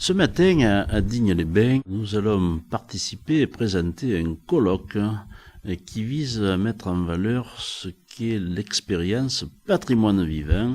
Ce matin, à Digne-les-Bains, nous allons participer et présenter un colloque qui vise à mettre en valeur ce qu'est l'expérience patrimoine vivant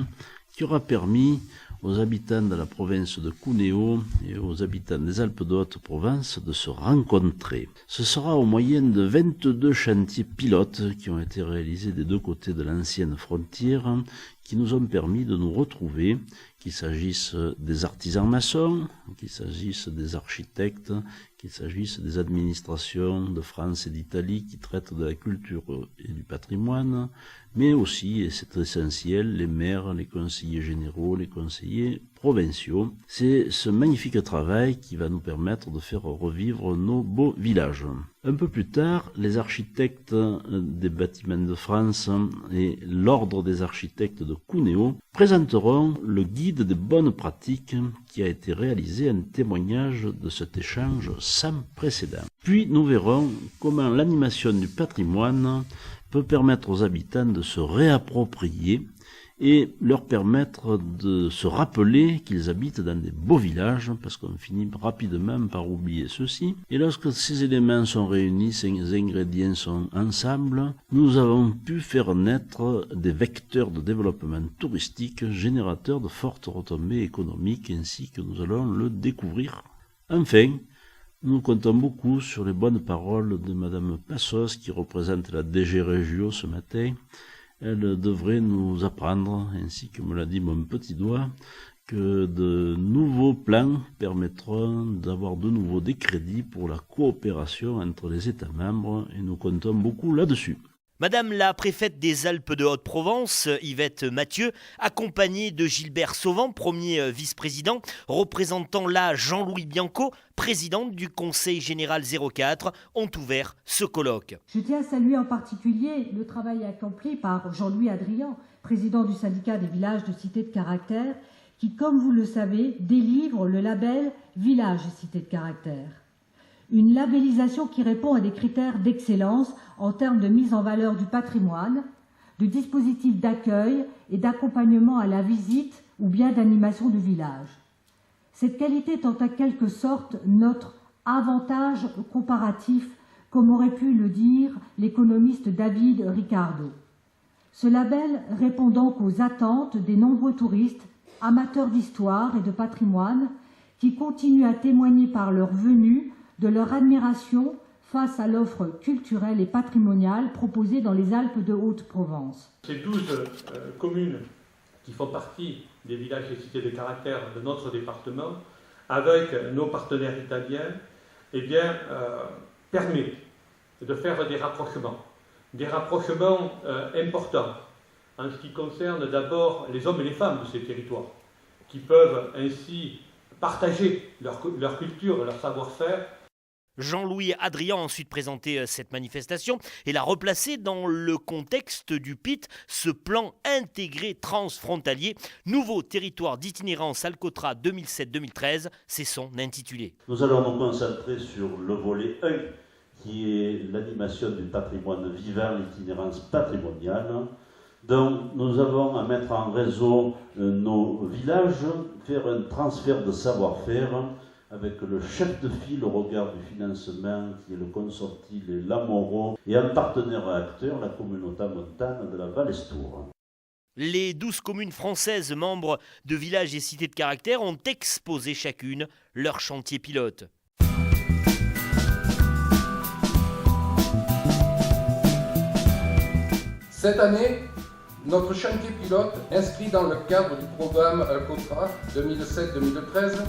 qui aura permis aux habitants de la province de Cuneo et aux habitants des Alpes de Haute-Provence de se rencontrer. Ce sera au moyen de 22 chantiers pilotes qui ont été réalisés des deux côtés de l'ancienne frontière, qui nous ont permis de nous retrouver, qu'il s'agisse des artisans maçons, qu'il s'agisse des architectes, qu'il s'agisse des administrations de France et d'Italie qui traitent de la culture et du patrimoine, mais aussi, et c'est essentiel, les maires, les conseillers généraux, les conseillers provinciaux. C'est ce magnifique travail qui va nous permettre de faire revivre nos beaux villages. Un peu plus tard, les architectes des bâtiments de France et l'ordre des architectes de Cuneo présenteront le guide des bonnes pratiques qui a été réalisé en témoignage de cet échange sans précédent. Puis nous verrons comment l'animation du patrimoine peut permettre aux habitants de se réapproprier et leur permettre de se rappeler qu'ils habitent dans des beaux villages, parce qu'on finit rapidement par oublier ceci. Et lorsque ces éléments sont réunis, ces ingrédients sont ensemble, nous avons pu faire naître des vecteurs de développement touristique générateurs de fortes retombées économiques, ainsi que nous allons le découvrir. Enfin, nous comptons beaucoup sur les bonnes paroles de Madame Passos, qui représente la DG Régio ce matin. Elle devrait nous apprendre, ainsi que me l'a dit mon petit doigt, que de nouveaux plans permettront d'avoir de nouveau des crédits pour la coopération entre les États membres, et nous comptons beaucoup là-dessus. Madame la préfète des Alpes de Haute-Provence, Yvette Mathieu, accompagnée de Gilbert Sauvant, premier vice-président, représentant là Jean-Louis Bianco, présidente du Conseil général 04, ont ouvert ce colloque. Je tiens à saluer en particulier le travail accompli par Jean-Louis Adrian, président du syndicat des villages de cité de caractère, qui, comme vous le savez, délivre le label Village Cité de caractère. Une labellisation qui répond à des critères d'excellence en termes de mise en valeur du patrimoine, de dispositifs d'accueil et d'accompagnement à la visite ou bien d'animation du village. Cette qualité est en quelque sorte notre avantage comparatif, comme aurait pu le dire l'économiste David Ricardo. Ce label répond donc aux attentes des nombreux touristes, amateurs d'histoire et de patrimoine, qui continuent à témoigner par leur venue de leur admiration face à l'offre culturelle et patrimoniale proposée dans les Alpes de Haute-Provence. Ces 12 communes qui font partie des villages et cités de caractère de notre département, avec nos partenaires italiens, permet de faire des rapprochements importants en ce qui concerne d'abord les hommes et les femmes de ces territoires, qui peuvent ainsi partager leur culture, leur savoir-faire. Jean-Louis Adrian a ensuite présenté cette manifestation et l'a replacée dans le contexte du PIT, ce plan intégré transfrontalier, nouveau territoire d'itinérance Alcotra 2007-2013, c'est son intitulé. Nous allons nous concentrer sur le volet 1, qui est l'animation du patrimoine vivant, l'itinérance patrimoniale. Donc nous avons à mettre en réseau nos villages, faire un transfert de savoir-faire, avec le chef de file au regard du financement qui est le consorti Les Lamoraux et un partenaire acteur, la communauté montane de la Val-Estour. Les 12 communes françaises membres de villages et cités de caractère ont exposé chacune leur chantier pilote. Cette année, notre chantier pilote, inscrit dans le cadre du programme Alcotra 2007-2013,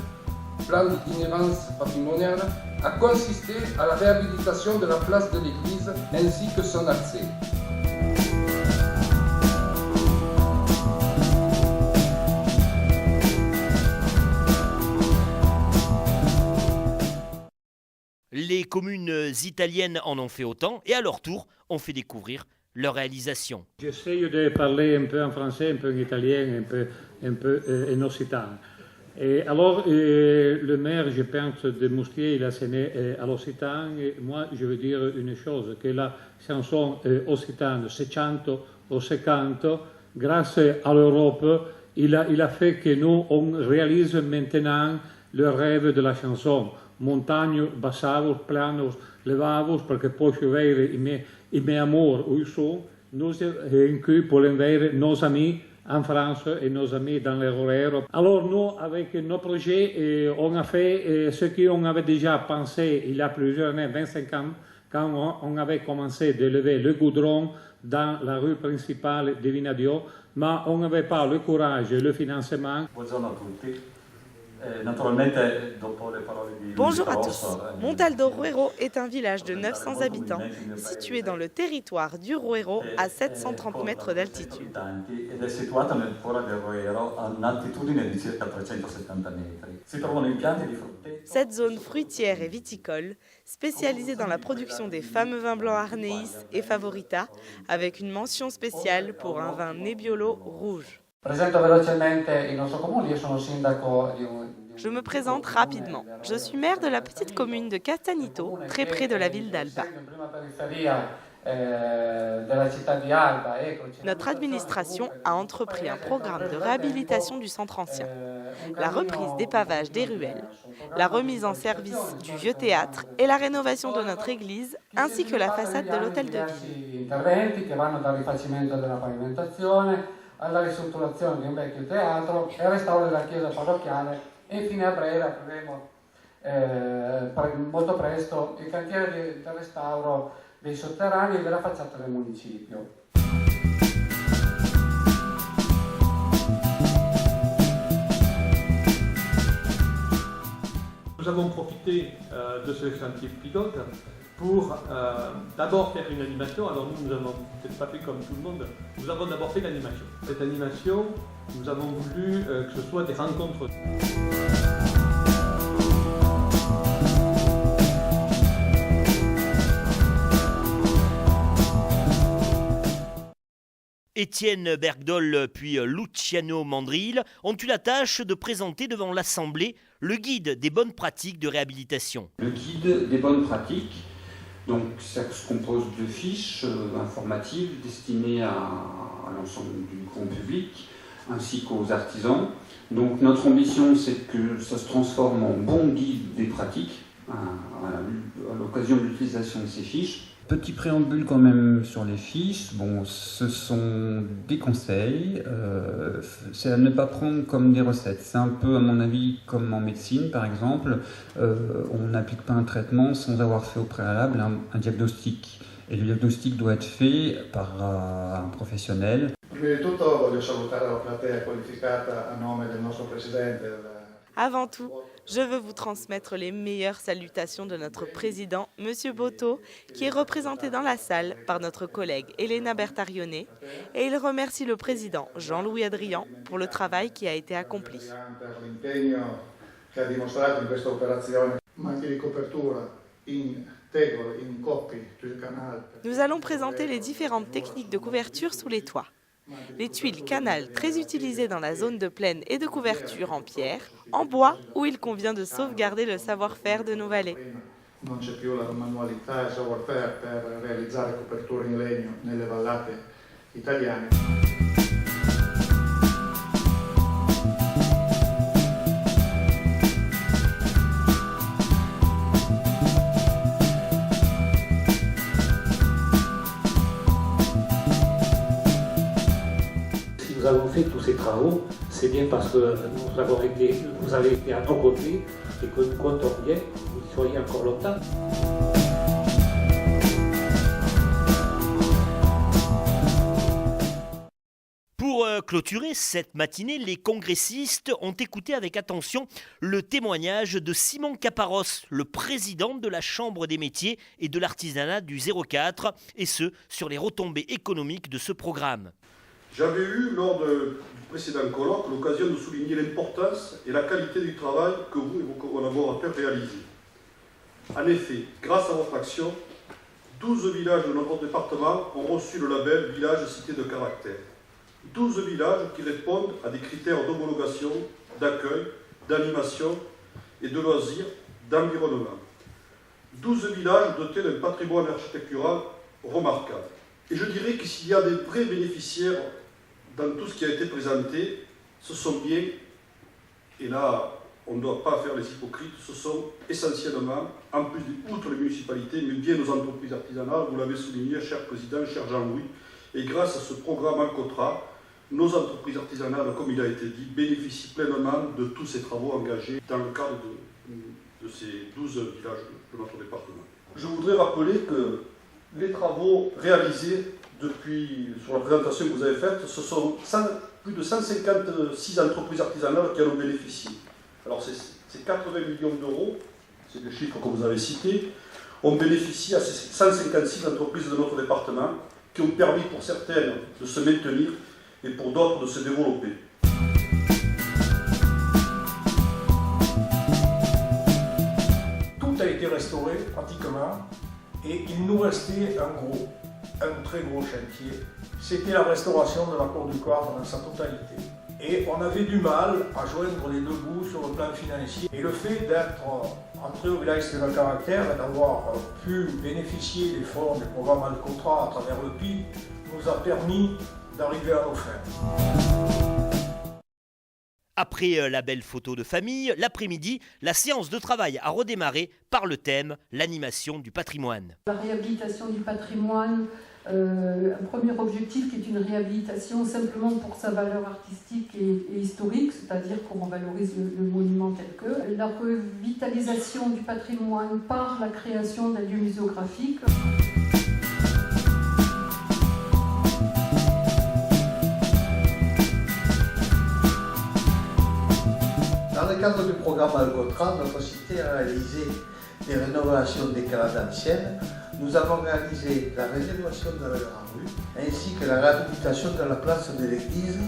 plan d'itinérance patrimoniale, a consisté à la réhabilitation de la place de l'église ainsi que son accès. Les communes italiennes en ont fait autant et à leur tour ont fait découvrir leur réalisation. J'essaie de parler un peu en français, un peu en italien, un peu en occitan. Et alors, le maire, je pense, de Moustier, il a sonné à l'occitan. Et moi, je veux dire une chose, que la chanson occitane 600 ou 50, grâce à l'Europe, il a fait que nous, on réalise maintenant le rêve de la chanson. Montagne, bassavos, planos, levavos, perché poi vedere i miei amor où ils sont, nous in cui pouvons voir nos amis en France et nos amis dans les horaires. Alors nous, avec nos projets, on a fait ce qu'on avait déjà pensé il y a plusieurs années, 25 ans, quand on avait commencé de lever le goudron dans la rue principale de Vinadio, mais on n'avait pas le courage et le financement. Bonjour à tous. Montal do Ruero est un village de 900 habitants situé dans le territoire du Ruero à 730 mètres d'altitude. Cette zone fruitière et viticole, spécialisée dans la production des fameux vins blancs Arneis et Favorita, avec une mention spéciale pour un vin Nebbiolo rouge. Je me présente rapidement. Je suis maire de la petite commune de Castanito, très près de la ville d'Alba. Notre administration a entrepris un programme de réhabilitation du centre ancien, la reprise des pavages des ruelles, la remise en service du vieux théâtre et la rénovation de notre église, ainsi que la façade de l'hôtel de ville. Alla ristrutturazione di un vecchio teatro e al restauro della chiesa parrocchiale e infine a breve apriremo molto presto il cantiere del restauro dei sotterranei e della facciata del municipio. Nous avons profité de ce chantier pilote pour d'abord faire une animation. Alors nous n'avons peut-être pas fait comme tout le monde, nous avons d'abord fait l'animation. Cette animation, nous avons voulu que ce soit des rencontres. Étienne Bergdol puis Luciano Mandril ont eu la tâche de présenter devant l'Assemblée le guide des bonnes pratiques de réhabilitation. Le guide des bonnes pratiques, donc ça se compose de fiches informatives destinées à l'ensemble du grand public ainsi qu'aux artisans. Donc notre ambition, c'est que ça se transforme en bon guide des pratiques à l'occasion de l'utilisation de ces fiches. Petit préambule quand même sur les fiches. Bon, ce sont des conseils, c'est à ne pas prendre comme des recettes. C'est un peu, à mon avis, comme en médecine par exemple. On n'applique pas un traitement sans avoir fait au préalable un diagnostic. Et le diagnostic doit être fait par un professionnel. Prima di tutto voglio salutare la platea qualificata a nome del nostro presidente. Avant tout, je veux vous transmettre les meilleures salutations de notre président, M. Botto, qui est représenté dans la salle par notre collègue Elena Bertarione, et il remercie le président Jean-Louis Adrian pour le travail qui a été accompli. Nous allons présenter les différentes techniques de couverture sous les toits. Les tuiles canal très utilisées dans la zone de plaine et de couverture en pierre, en bois où il convient de sauvegarder le savoir-faire de nos vallées. Non c'è più la manualità e il savoir-faire per realizzare coperture in legno nelle vallate italiane. Nous avons fait tous ces travaux, c'est bien parce que vous avez été à nos côtés et que nous comptons bien que vous y soyez encore longtemps. Pour clôturer cette matinée, les congressistes ont écouté avec attention le témoignage de Simon Caparros, le président de la Chambre des métiers et de l'artisanat du 04, et ce, sur les retombées économiques de ce programme. J'avais eu, lors du précédent colloque, l'occasion de souligner l'importance et la qualité du travail que vous et vos collaborateurs réalisez. En effet, grâce à votre action, 12 villages de notre département ont reçu le label Village Cité de Caractère. 12 villages qui répondent à des critères d'homologation, d'accueil, d'animation et de loisirs, d'environnement. 12 villages dotés d'un patrimoine architectural remarquable. Et je dirais que s'il y a des vrais bénéficiaires dans tout ce qui a été présenté, ce sont bien, et là on ne doit pas faire les hypocrites, ce sont essentiellement, en plus de toutes les municipalités, mais bien nos entreprises artisanales, vous l'avez souligné, cher Président, cher Jean-Louis, et grâce à ce programme Alcotra, nos entreprises artisanales, comme il a été dit, bénéficient pleinement de tous ces travaux engagés dans le cadre de ces 12 villages de notre département. Je voudrais rappeler que les travaux réalisés sur la présentation que vous avez faite, ce sont plus de 156 entreprises artisanales qui en ont bénéficié. Alors c'est 80 millions d'euros, c'est le chiffre que vous avez cité, ont bénéficié à ces 156 entreprises de notre département qui ont permis pour certaines de se maintenir et pour d'autres de se développer. Tout a été restauré pratiquement et il nous restait un très gros chantier. C'était la restauration de la cour du Coiffe dans sa totalité. Et on avait du mal à joindre les deux bouts sur le plan financier. Et le fait d'être entré au village Cité de Caractère et d'avoir pu bénéficier des fonds du programme Alcotra à travers le PIT nous a permis d'arriver à nos fins. Après la belle photo de famille, l'après-midi, la séance de travail a redémarré par le thème « L'animation du patrimoine ». La réhabilitation du patrimoine, un premier objectif qui est une réhabilitation simplement pour sa valeur artistique et historique, c'est-à-dire qu'on valorise le monument tel que. La revitalisation du patrimoine par la création d'un lieu muséographique. Dans le cadre du programme Alcotra, notre cité a réalisé des rénovations d'éclairage anciennes. Nous avons réalisé la rénovation de la grande rue ainsi que la réhabilitation de la place de l'église.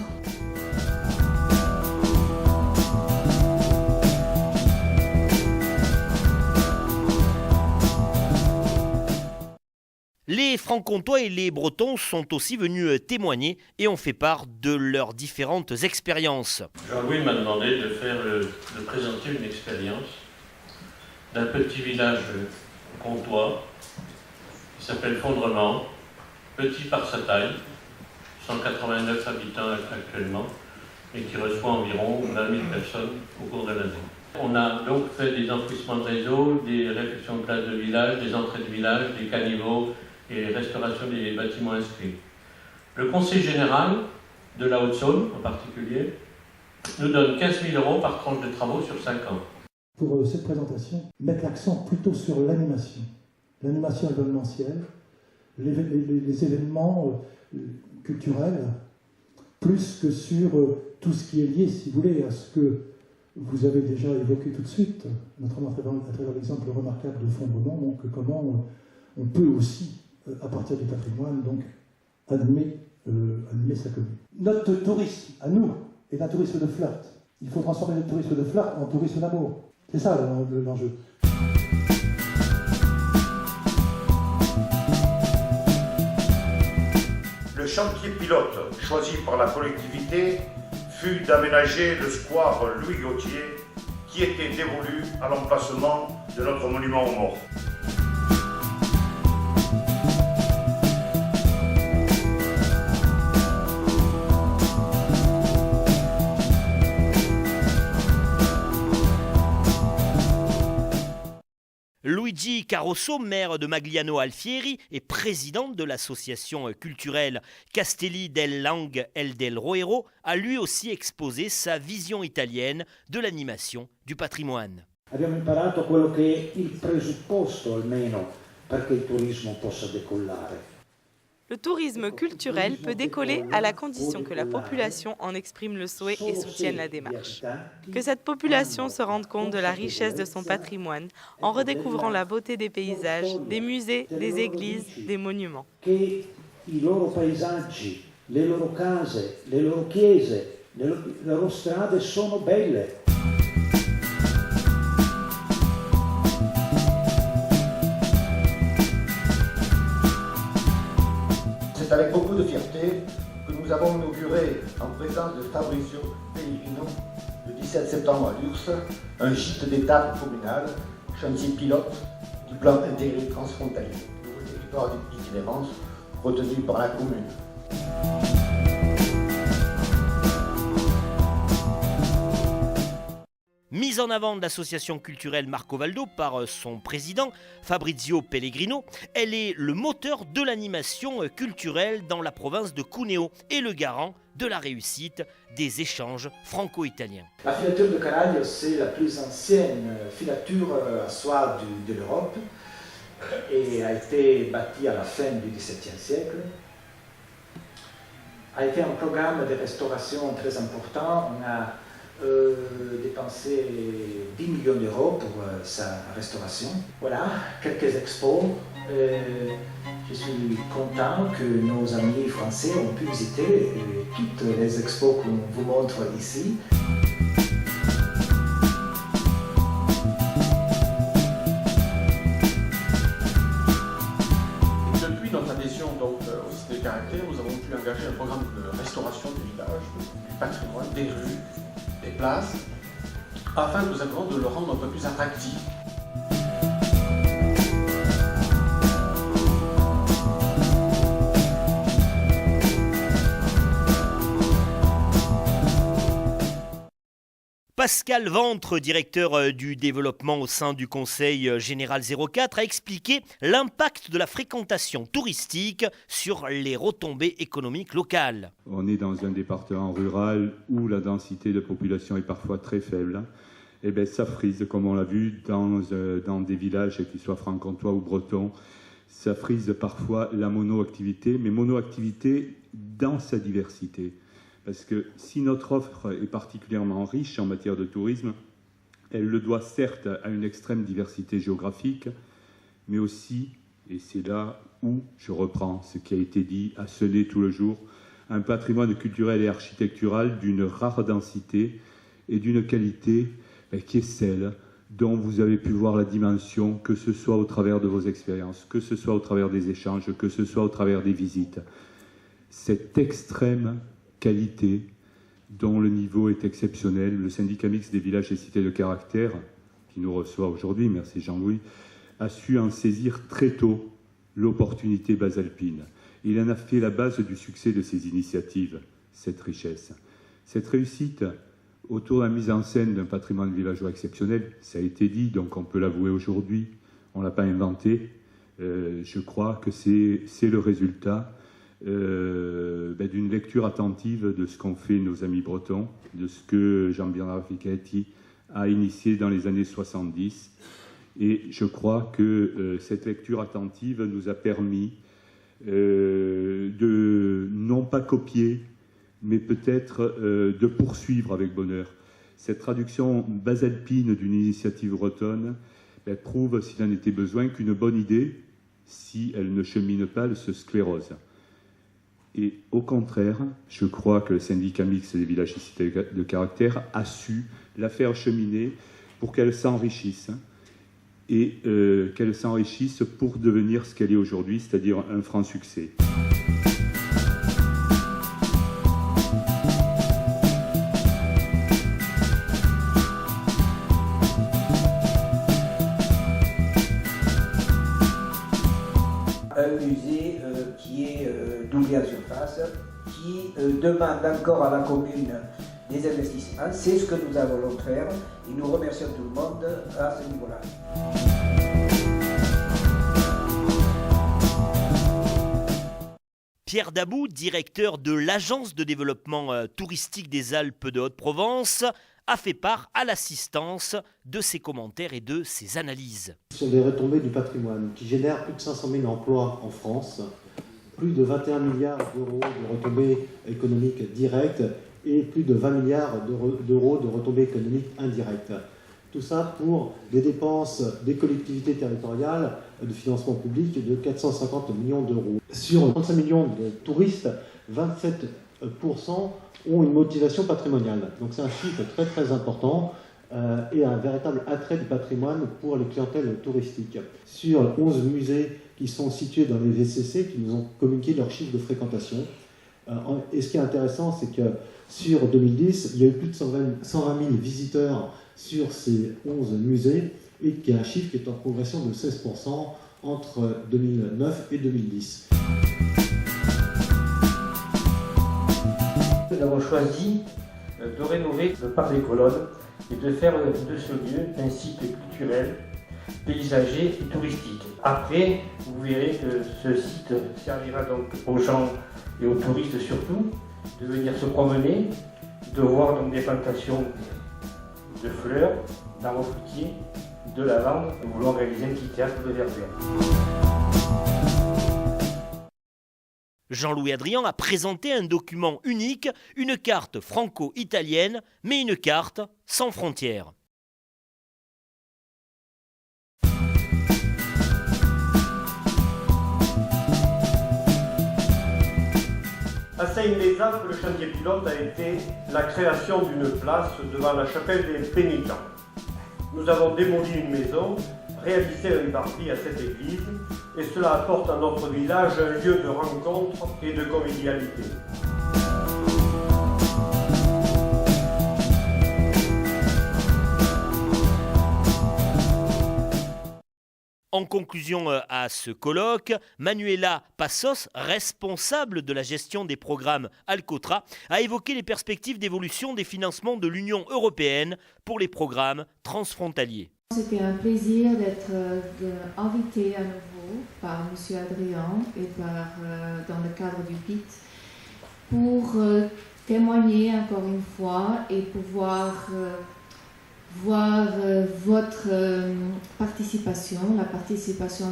Les Franc-Comtois et les Bretons sont aussi venus témoigner et ont fait part de leurs différentes expériences. Jean-Louis m'a demandé de présenter une expérience d'un petit village comtois qui s'appelle Fondrement, petit par sa taille, 189 habitants actuellement, et qui reçoit environ 20 000 personnes au cours de l'année. On a donc fait des enfouissements de réseau, des réfections de places de village, des entrées de village, des caniveaux et restauration des bâtiments inscrits. Le Conseil général de la Haute-Saône, en particulier, nous donne 15 000 € par tranche de travaux sur 5 ans. Pour cette présentation, mettre l'accent plutôt sur l'animation événementielle, les événements culturels, plus que sur tout ce qui est lié, si vous voulez, à ce que vous avez déjà évoqué tout de suite, notamment à travers l'exemple remarquable de Fondrement, donc comment on peut aussi, à partir du patrimoine, donc animer sa commune. Notre tourisme, à nous, est un tourisme de flirt. Il faut transformer notre tourisme de flirt en tourisme d'amour. C'est ça l'enjeu. Le chantier pilote choisi par la collectivité fut d'aménager le square Louis Gauthier qui était dévolu à l'emplacement de notre monument aux morts. Luigi Carosso, maire de Magliano Alfieri et président de l'association culturelle Castelli del Lang e del Roero, a lui aussi exposé sa vision italienne de l'animation du patrimoine. Abbiamo imparato quello che è il presupposto almeno perché il turismo possa decollare. Le tourisme culturel peut décoller à la condition que la population en exprime le souhait et soutienne la démarche. Que cette population se rende compte de la richesse de son patrimoine en redécouvrant la beauté des paysages, des musées, des églises, des monuments. Que i loro paesaggi, le loro case, le loro chiese, le loro strade sono belle. C'est avec beaucoup de fierté que nous avons inauguré, en présence de Fabrizio Pellegrino, le 17 septembre à Lurs, un gîte d'étape communal, chantier pilote du plan intégré transfrontalier, nouveau territoire d'itinérance retenu par la commune. Mise en avant de l'association culturelle Marco Valdo par son président Fabrizio Pellegrino, elle est le moteur de l'animation culturelle dans la province de Cuneo et le garant de la réussite des échanges franco-italiens. La filature de Caraglio, c'est la plus ancienne filature à soie de l'Europe et a été bâtie à la fin du XVIIe siècle. A été un programme de restauration très important. On a dépensé 10 millions d'euros pour sa restauration. Voilà, quelques expos. Je suis content que nos amis français ont pu visiter toutes les expos qu'on vous montre ici. Depuis notre adhésion donc, au Cité de Caractère, nous avons pu engager un programme de restauration du village, du patrimoine, des rues, des places, afin tout simplement de le rendre un peu plus attractif. Pascal Ventre, directeur du développement au sein du Conseil Général 04, a expliqué l'impact de la fréquentation touristique sur les retombées économiques locales. On est dans un département rural où la densité de population est parfois très faible. Et bien, ça frise, comme on l'a vu, dans des villages, qu'ils soient franc-comtois ou bretons. Ça frise parfois la monoactivité, mais monoactivité dans sa diversité. Parce que si notre offre est particulièrement riche en matière de tourisme, elle le doit certes à une extrême diversité géographique, mais aussi, et c'est là où je reprends ce qui a été dit à sonner tout le jour, un patrimoine culturel et architectural d'une rare densité et d'une qualité qui est celle dont vous avez pu voir la dimension, que ce soit au travers de vos expériences, que ce soit au travers des échanges, que ce soit au travers des visites. Cette extrême qualité dont le niveau est exceptionnel. Le syndicat mixte des villages et cités de caractère, qui nous reçoit aujourd'hui, merci Jean-Louis, a su en saisir très tôt l'opportunité basalpine. Il en a fait la base du succès de ces initiatives, cette richesse. Cette réussite autour de la mise en scène d'un patrimoine villageois exceptionnel, ça a été dit, donc on peut l'avouer aujourd'hui, on ne l'a pas inventé. Je crois que c'est le résultat d'une lecture attentive de ce qu'ont fait nos amis bretons, de ce que Jean-Bernard Fichetti a initié dans les années 70. Et je crois que cette lecture attentive nous a permis de non pas copier, mais peut-être de poursuivre avec bonheur. Cette traduction basalpine d'une initiative bretonne prouve, s'il en était besoin, qu'une bonne idée, si elle ne chemine pas, elle se sclérose. Et au contraire, je crois que le syndicat mixte des villages et cités de caractère a su la faire cheminer pour qu'elle s'enrichisse. Et qu'elle s'enrichisse pour devenir ce qu'elle est aujourd'hui, c'est-à-dire un franc succès. Un musée qui est doublé en surface, qui demande encore à la commune des investissements. C'est ce que nous allons faire et nous remercions tout le monde à ce niveau-là. Pierre Dabou, directeur de l'Agence de développement touristique des Alpes de Haute-Provence, a fait part à l'assistance de ses commentaires et de ses analyses. Ce sont des retombées du patrimoine qui génèrent plus de 500 000 emplois en France, plus de 21 milliards d'euros de retombées économiques directes et plus de 20 milliards d'euros de retombées économiques indirectes. Tout ça pour des dépenses des collectivités territoriales de financement public de 450 millions d'euros. Sur 35 millions de touristes, 27% ont une motivation patrimoniale. Donc c'est un chiffre très très important et un véritable attrait du patrimoine pour les clientèles touristiques. Sur 11 musées qui sont situés dans les VCC, qui nous ont communiqué leur chiffre de fréquentation. Et ce qui est intéressant, c'est que sur 2010, il y a eu plus de 120 000 visiteurs sur ces 11 musées et qu'il y a un chiffre qui est en progression de 16% entre 2009 et 2010. Nous avons choisi de rénover le parc des Colonnes et de faire de ce lieu un site culturel, paysager et touristique. Après, vous verrez que ce site servira donc aux gens et aux touristes surtout de venir se promener, de voir donc des plantations de fleurs, d'arbres fruitiers, de lavande. Nous voulons réaliser un petit théâtre de verdure. Jean-Louis Adrian a présenté un document unique, une carte franco-italienne, mais une carte sans frontières. À Saint-Mézard, le chantier pilote a été la création d'une place devant la chapelle des Pénitents. Nous avons démoli une maison, réalisé un parvis à cette église, et cela apporte à notre village un lieu de rencontre et de convivialité. En conclusion à ce colloque, Manuela Passos, responsable de la gestion des programmes Alcotra, a évoqué les perspectives d'évolution des financements de l'Union européenne pour les programmes transfrontaliers. C'était un plaisir d'être invité à nouveau par M. Adrian et dans le cadre du PIT pour témoigner encore une fois et pouvoir voir votre participation, la participation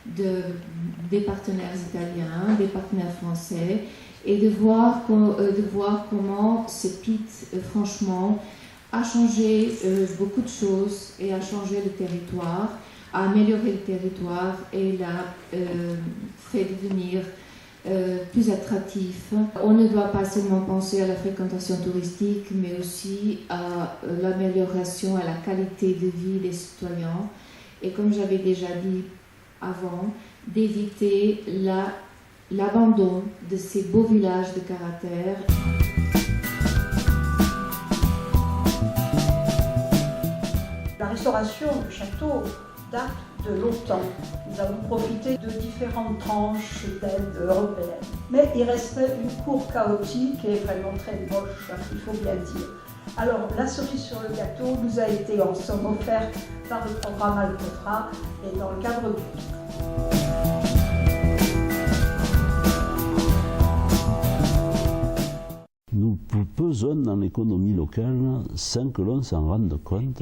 des partenaires italiens, des partenaires français, et de voir comment ce PIT, franchement, a changé beaucoup de choses et a changé le territoire, a amélioré le territoire et l'a fait devenir plus attractif. On ne doit pas seulement penser à la fréquentation touristique, mais aussi à l'amélioration, à la qualité de vie des citoyens. Et comme j'avais déjà dit avant, d'éviter l'abandon de ces beaux villages de caractère. La restauration du château date de longtemps. Nous avons profité de différentes tranches d'aides européennes. Mais il restait une cour chaotique et vraiment très moche, il faut bien dire. Alors, la cerise sur le gâteau nous a été en somme offerte par le programme Alcotra et dans le cadre du PIT. Nous pesons dans l'économie locale sans que l'on s'en rende compte.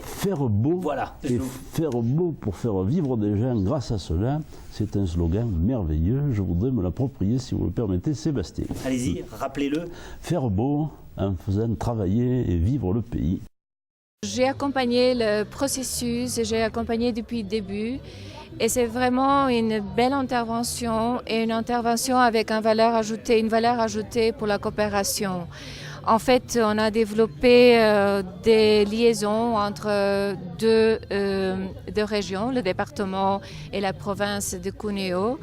Faire beau, faire beau pour faire vivre des gens grâce à cela, c'est un slogan merveilleux. Je voudrais me l'approprier, si vous le permettez, Sébastien. Allez-y, rappelez-le. Faire beau en faisant travailler et vivre le pays. J'ai accompagné le processus, j'ai accompagné depuis le début. Et c'est vraiment une belle intervention et une intervention avec une valeur ajoutée pour la coopération. En fait, on a développé des liaisons entre deux régions, le département et la province de Cuneo.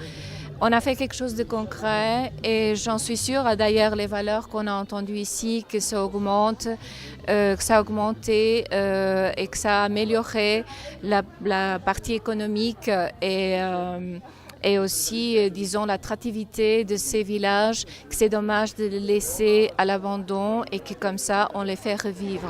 On a fait quelque chose de concret et j'en suis sûre, d'ailleurs les valeurs qu'on a entendues ici, que ça augmente, que ça a augmenté et que ça a amélioré la partie économique et aussi, disons, l'attractivité de ces villages, que c'est dommage de les laisser à l'abandon et que comme ça, on les fait revivre.